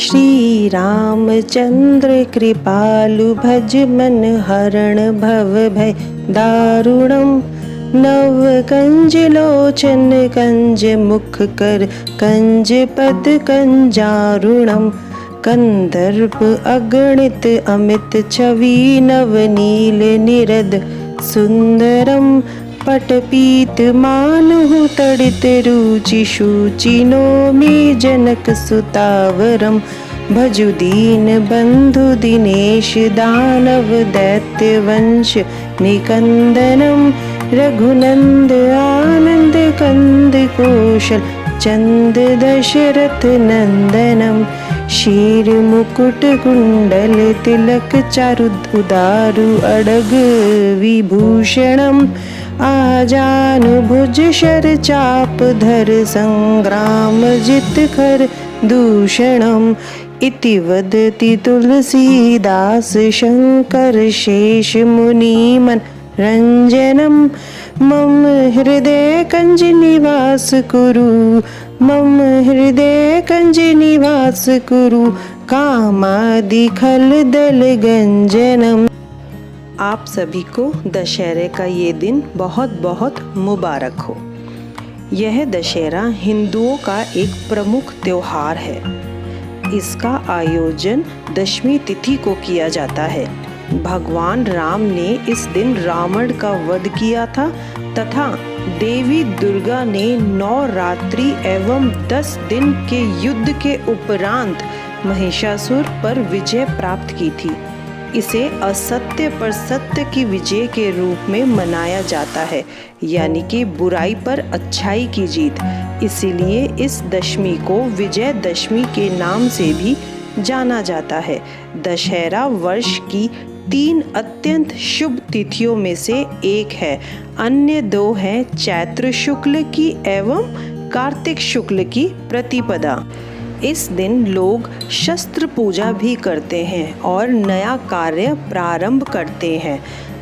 श्री रामचंद्र कृपालु भज मन हरण भव भय दारुणम। नव कंज लोचन कंज मुख कर कंज पद कंजारुणम। कंदर्प अगणित अमित छवि नवनील निरद सुंदरम। पटपीत मानुहु तडित रुचि शुचि नोमि जनक सुतावरम। भजु दीन बंधु दिनेश दानव दैत्य वंश निकंदनम। रघुनंद आनंद कंद कौशल चंद दशरथ नंदनम। शीर मुकुट कुंडल तिलक चारु उदारु अडग विभूषणम। आजानुभुज शर चाप धर संग्राम जित खर दूषणम। इति वदति तुलसीदास शंकर शेष मुनि मन रंजनम। मम हृदय कंज निवास कुरु मम हृदय कंज निवास कुरु। कामादि खल दल गंजनम। आप सभी को दशहरे का ये दिन बहुत बहुत मुबारक हो। यह दशहरा हिंदुओं का एक प्रमुख त्योहार है। इसका आयोजन दशमी तिथि को किया जाता है। भगवान राम ने इस दिन रावण का वध किया था तथा देवी दुर्गा ने 9 रात्रि एवं 10 दिन के युद्ध के उपरांत महिषासुर पर विजय प्राप्त की थी। इसे असत्य पर सत्य की विजय के रूप में मनाया जाता है, यानी कि बुराई पर अच्छाई की जीत। इसीलिए इस दशमी को विजय दशमी के नाम से भी जाना जाता है। दशहरा वर्ष की 3 अत्यंत शुभ तिथियों में से एक है। अन्य 2 हैं चैत्र शुक्ल की एवं कार्तिक शुक्ल की प्रतिपदा। इस दिन लोग शस्त्र पूजा भी करते हैं और नया कार्य प्रारंभ करते हैं,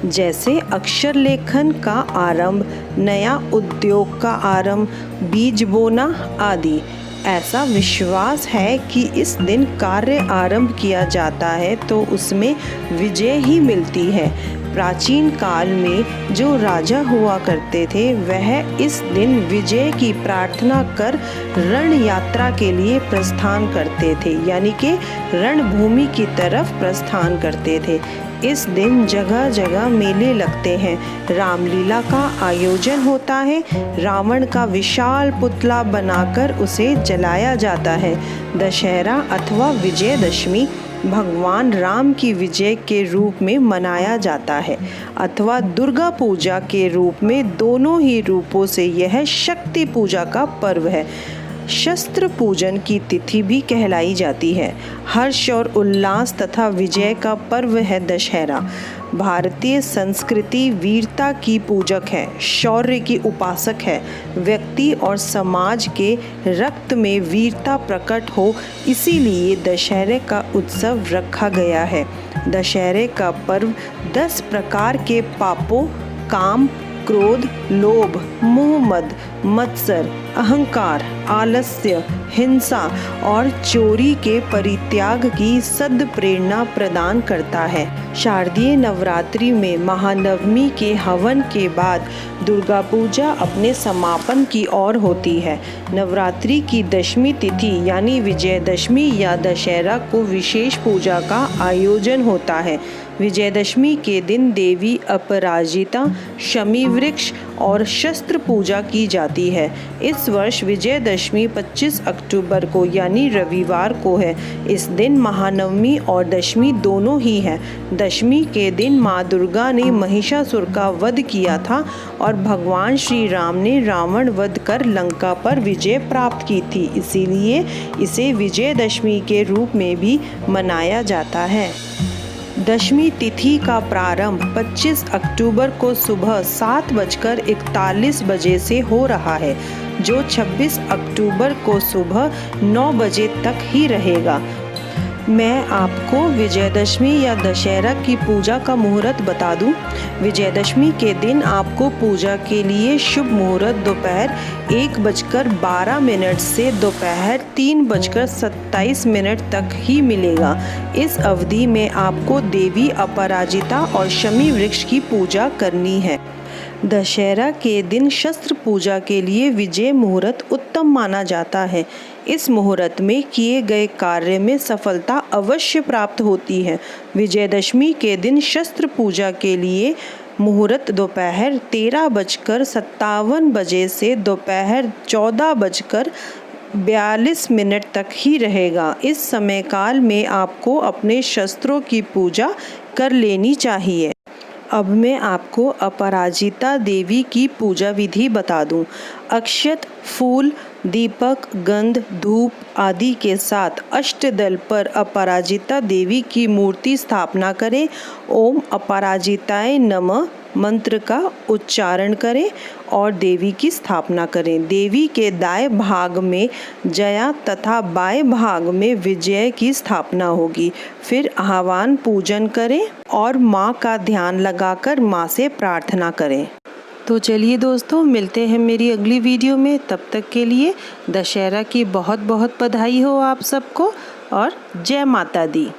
जैसे अक्षर लेखन का आरंभ, नया उद्योग का आरंभ, बीज बोना आदि। ऐसा विश्वास है कि इस दिन कार्य आरंभ किया जाता है तो उसमें विजय ही मिलती है। प्राचीन काल में जो राजा हुआ करते थे वह इस दिन विजय की प्रार्थना कर रण यात्रा के लिए प्रस्थान करते थे, यानी कि रणभूमि की तरफ प्रस्थान करते थे। इस दिन जगह जगह मेले लगते हैं, रामलीला का आयोजन होता है। रावण का विशाल पुतला बनाकर उसे जलाया जाता है। दशहरा अथवा विजयदशमी भगवान राम की विजय के रूप में मनाया जाता है अथवा दुर्गा पूजा के रूप में। दोनों ही रूपों से यह शक्ति पूजा का पर्व है। शस्त्र पूजन की तिथि भी कहलाई जाती है। हर्ष और उल्लास तथा विजय का पर्व है दशहरा। भारतीय संस्कृति वीरता की पूजक है, शौर्य की उपासक है। व्यक्ति और समाज के रक्त में वीरता प्रकट हो, इसीलिए दशहरे का उत्सव रखा गया है। दशहरे का पर्व 10 प्रकार के पापों काम, क्रोध, लोभ, मोह मद, मत्सर, अहंकार, आलस्य, हिंसा और चोरी के परित्याग की सद्प्रेरणा प्रदान करता है। शारदीय नवरात्रि में महानवमी के हवन के बाद दुर्गा पूजा अपने समापन की ओर होती है। नवरात्रि की दशमी तिथि यानी विजयदशमी या दशहरा को विशेष पूजा का आयोजन होता है। विजयदशमी के दिन देवी अपराजिता, शमी वृक्ष और शस्त्र पूजा की जाती है। इस वर्ष विजयदशमी 25 अक्टूबर को यानी रविवार को है। इस दिन महानवमी और दशमी दोनों ही है। दशमी के दिन माँ दुर्गा ने महिषासुर का वध किया था और भगवान श्री राम ने रावण वध कर लंका पर विजय प्राप्त की थी। इसीलिए इसे विजयदशमी के रूप में भी मनाया जाता है। दशमी तिथि का प्रारंभ 25 अक्टूबर को सुबह 7:41 बजे से हो रहा है, जो 26 अक्टूबर को सुबह 9 बजे तक ही रहेगा। मैं आपको विजयदशमी या दशहरा की पूजा का मुहूर्त बता दूं। विजयदशमी के दिन आपको पूजा के लिए शुभ मुहूर्त दोपहर 1:12 से दोपहर 3:27 तक ही मिलेगा। इस अवधि में आपको देवी अपराजिता और शमी वृक्ष की पूजा करनी है। दशहरा के दिन शस्त्र पूजा के लिए विजय मुहूर्त उत्तम माना जाता है। इस मुहूर्त में किए गए कार्य में सफलता अवश्य प्राप्त होती है। विजयदशमी के दिन शस्त्र पूजा के लिए मुहूर्त दोपहर 13:57 बजे से दोपहर 14:42 तक ही रहेगा। इस समय काल में आपको अपने शस्त्रों की पूजा कर लेनी चाहिए। अब मैं आपको अपराजिता देवी की पूजा विधि बता दूं। अक्षत, फूल, दीपक, गंध, धूप आदि के साथ अष्टदल पर अपराजिता देवी की मूर्ति स्थापना करें। ओम अपराजिताय नमः मंत्र का उच्चारण करें और देवी की स्थापना करें। देवी के दाएं भाग में जया तथा बाएं भाग में विजय की स्थापना होगी। फिर आह्वान पूजन करें और माँ का ध्यान लगाकर माँ से प्रार्थना करें। तो चलिए दोस्तों, मिलते हैं मेरी अगली वीडियो में। तब तक के लिए दशहरा की बहुत बहुत बधाई हो आप सबको और जय माता दी।